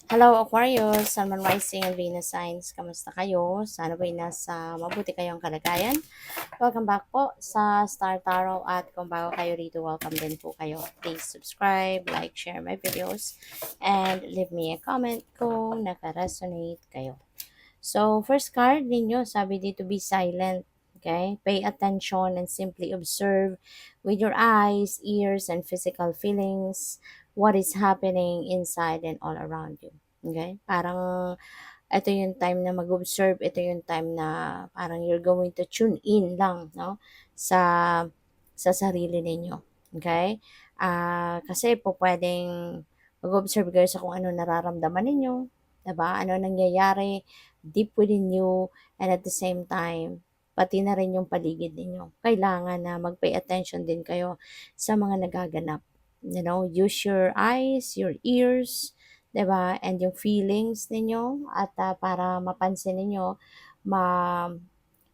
Hello Aquarius, Sun, Moon, Rising, and Venus signs. Kamusta kayo? Sana ba'y nasa mabuti kayong kalagayan? Welcome back po sa Star Tarot at kung bago kayo rito, welcome din po kayo. Please subscribe, like, share my videos, and leave me a comment kung naka-resonate kayo. So, first card ninyo, sabi dito, be silent. Okay? Pay attention and simply observe with your eyes, ears, and physical feelings what is happening inside and all around you. Okay? Parang ito yung time na mag-observe, ito yung time na parang you're going to tune in lang, no? Sa sarili ninyo. Okay? Kasi po pwedeng mag-observe kayo sa kung ano nararamdaman ninyo, 'di ba? Ano nangyayari deep within you, and at the same time, pati na rin yung paligid ninyo. Kailangan na mag-pay attention din kayo sa mga nagaganap. You know, use your eyes, your ears, 'di ba? And yung feelings ninyo at para mapansin ninyo, ma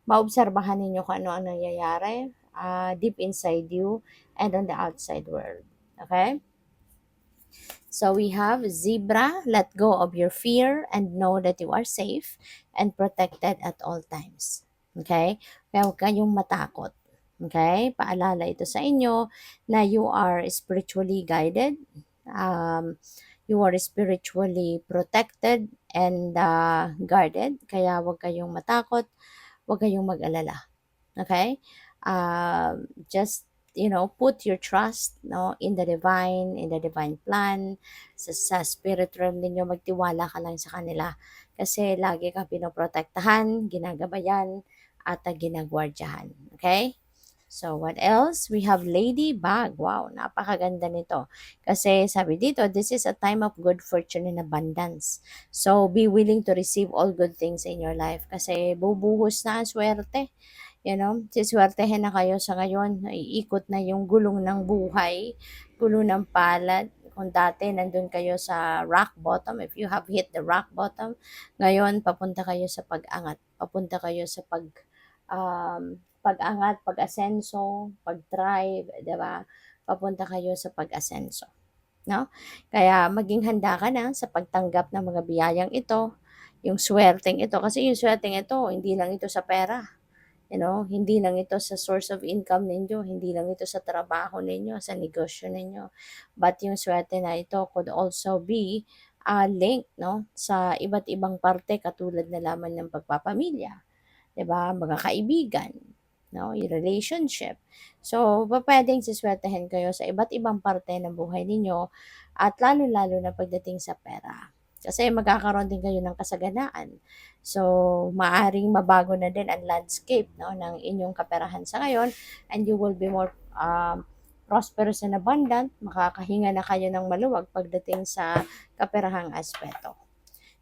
maobserbahan ninyo kung ano ang nangyayari deep inside you and on the outside world. Okay? So we have zebra, let go of your fear and know that you are safe and protected at all times. Okay? Kaya huwag kayong matakot. Okay? Paalala ito sa inyo na you are spiritually guided. You are spiritually protected and guarded. Kaya huwag kayong matakot, huwag kayong mag-alala. Okay? Just put your trust, no, in the divine plan, sa spirit realm ninyo, magtiwala ka lang sa kanila. Kasi lagi kang pinoprotektahan, ginagabayan, at ginagwardyahan. Okay? So, what else? We have Ladybug. Wow, napakaganda nito. Kasi sabi dito, this is a time of good fortune and abundance. So, be willing to receive all good things in your life. Kasi bubuhos na ang swerte. Siswertehin na kayo sa ngayon. Iikot na yung gulong ng buhay, gulong ng palad. Kung dati nandun kayo sa rock bottom, if you have hit the rock bottom, ngayon papunta kayo sa pag-angat. Papunta kayo sa pag-angat, pag-asenso, pag-thrive, 'di ba? Papunta kayo sa pag-asenso, no? Kaya maging handa ka na sa pagtanggap ng mga biyayang ito, yung swerteng ito. Kasi yung swerteng ito, hindi lang ito sa pera. Hindi lang ito sa source of income ninyo, hindi lang ito sa trabaho ninyo, sa negosyo ninyo. But yung swerte na ito could also be linked, no, sa iba't ibang parte katulad na lamang ng pagpapamilya, 'di ba? Mga kaibigan, no, yung relationship. So, pupuwedeng siswertehin kayo sa iba't ibang parte ng buhay ninyo at lalo-lalo na pagdating sa pera. Kasi magkakaroon din kayo ng kasaganaan. So, maaring mabago na din ang landscape, no, ng inyong kaperahan sa ngayon, and you will be more prosperous and abundant. Makakahinga na kayo ng maluwag pagdating sa kaperahang aspeto.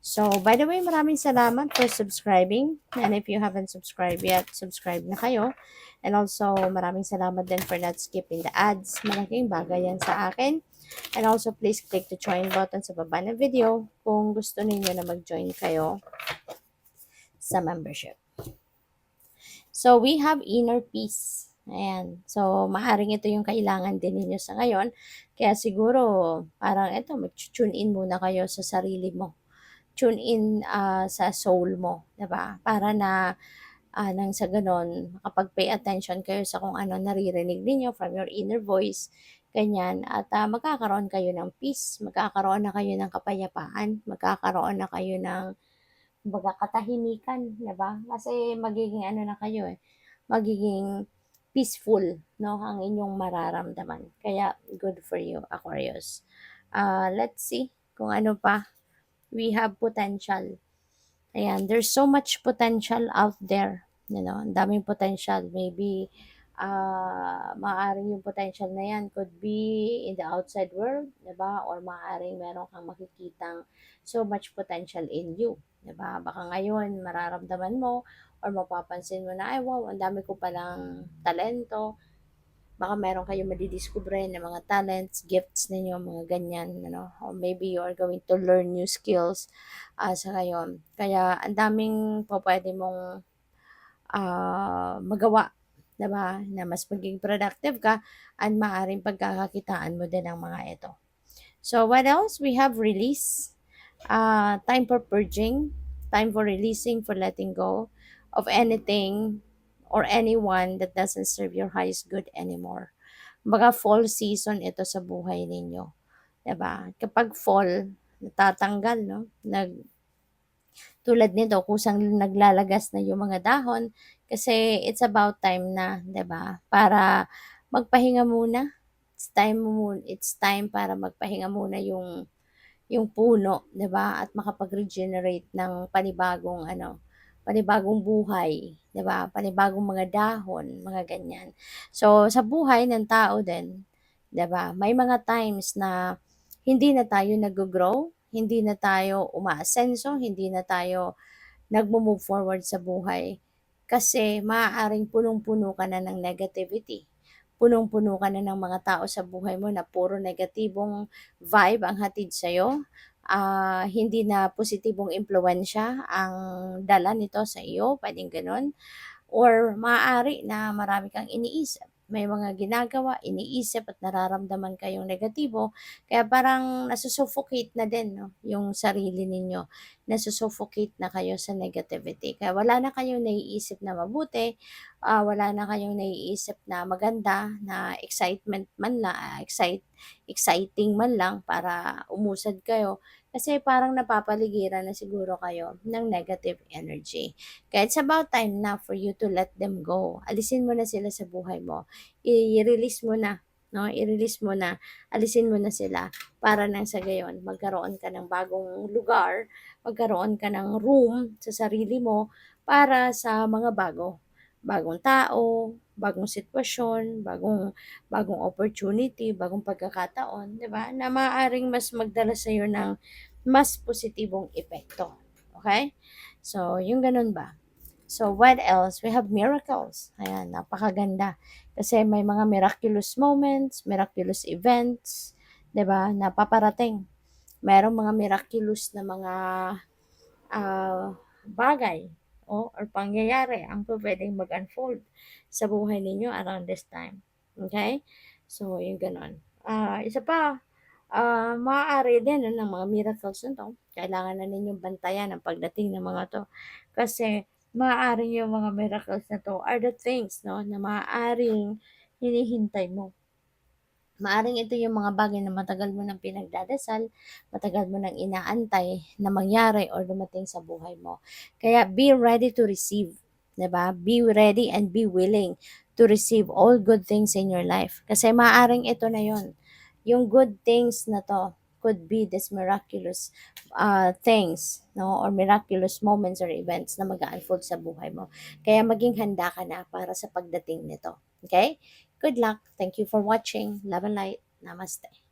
So, by the way, maraming salamat for subscribing. And if you haven't subscribed yet, subscribe na kayo. And also, maraming salamat din for not skipping the ads. Malaking bagay yan sa akin. And also, please click the join button sa baba ng video kung gusto niyo na mag-join kayo sa membership. So, we have inner peace. Ayan. So, maaring ito yung kailangan din ninyo sa ngayon. Kaya siguro, parang ito, mag-tune in muna kayo sa sarili mo. Tune in sa soul mo, 'di ba? Para na nang sa gano'n makapag-pay attention kayo sa kung ano naririnig ninyo from your inner voice, ganyan. At magkakaroon kayo ng peace, magkakaroon na kayo ng kapayapaan, magkakaroon na kayo ng kumbaga katahimikan, 'di ba? Kasi magiging ano na kayo magiging peaceful, no, ang inyong mararamdaman. Kaya good for you, Aquarius. Let's see kung ano pa. We have potential. Ayan, there's so much potential out there. Ang daming potential. Maybe, maaaring yung potential na yan could be in the outside world, diba? Or maaaring meron kang makikitang so much potential in you, diba? Baka ngayon, mararamdaman mo or mapapansin mo na, ay wow, ang dami ko palang talento. Baka meron kayong madidiscover na mga talents, gifts ninyo, mga ganyan, or maybe you are going to learn new skills sa ngayon. Kaya ang daming po pwede mong magawa, diba? Na mas maging productive ka at maaaring pagkakakitaan mo din ang mga ito. So, what else? We have release. time for purging, time for releasing, for letting go of anything or anyone that doesn't serve your highest good anymore. Kumbaga fall season ito sa buhay ninyo, 'di ba? Kapag fall, natatanggal 'no, tulad nito kusang naglalagas na yung mga dahon kasi it's about time na, 'di ba? Para magpahinga muna. It's time para magpahinga muna yung puno, 'di ba? At makapag-regenerate ng panibagong buhay, 'di ba? Panibagong mga dahon, mga ganyan. So sa buhay ng tao din, 'di ba? May mga times na hindi na tayo nag-grow, hindi na tayo umaasenso, hindi na tayo nagmo-move forward sa buhay kasi maaaring punong-puno ka na ng negativity. Punong-puno ka na ng mga tao sa buhay mo na puro negatibong vibe ang hatid sa'yo. Hindi na positibong impluensya ang dala nito sa iyo, pwedeng gano'n. Or maaari na marami kang iniisip. May mga ginagawa, iniisip at nararamdaman kayong negatibo. Kaya parang nasusuffocate na din no, yung sarili ninyo. Nasusuffocate na kayo sa negativity. Kaya wala na kayong naiisip na mabuti. Wala na kayong naiisip na maganda, na excitement man lang, exciting man lang para umusad kayo. Kasi parang napapaligiran na siguro kayo ng negative energy. Kaya it's about time na for you to let them go. Alisin mo na sila sa buhay mo. I-release mo na, no? I-release mo na, alisin mo na sila para nang sa gayon magkaroon ka ng bagong lugar, magkaroon ka ng room sa sarili mo para sa mga bagong tao, bagong sitwasyon, bagong opportunity, bagong pagkakataon, 'di ba? Na maaaring mas magdala sa iyo ng mas positibong epekto. Okay? So, yung ganun ba? So, what else? We have miracles. Ayan, napakaganda. Kasi may mga miraculous moments, miraculous events, 'di ba? Napaparating. Merong mga miraculous na mga bagay or pangyayari ang pwedeng mag-unfold sa buhay ninyo around this time. Okay? So, yung ganon. Isa pa, maaari din ng mga miracles na to, kailangan na ninyong bantayan ang pagdating ng mga to. Kasi maaaring yung mga miracles na to are the things no, na maaaring hinihintay mo. Maaring ito yung mga bagay na matagal mo nang pinagdadasal, matagal mo nang inaantay na mangyari or dumating sa buhay mo. Kaya be ready to receive, 'di ba? Be ready and be willing to receive all good things in your life. Kasi maaring ito na 'yon. Yung good things na to could be this miraculous things, no? Or miraculous moments or events na mag-unfold sa buhay mo. Kaya maging handa ka na para sa pagdating nito. Okay? Good luck. Thank you for watching. Love and light. Namaste.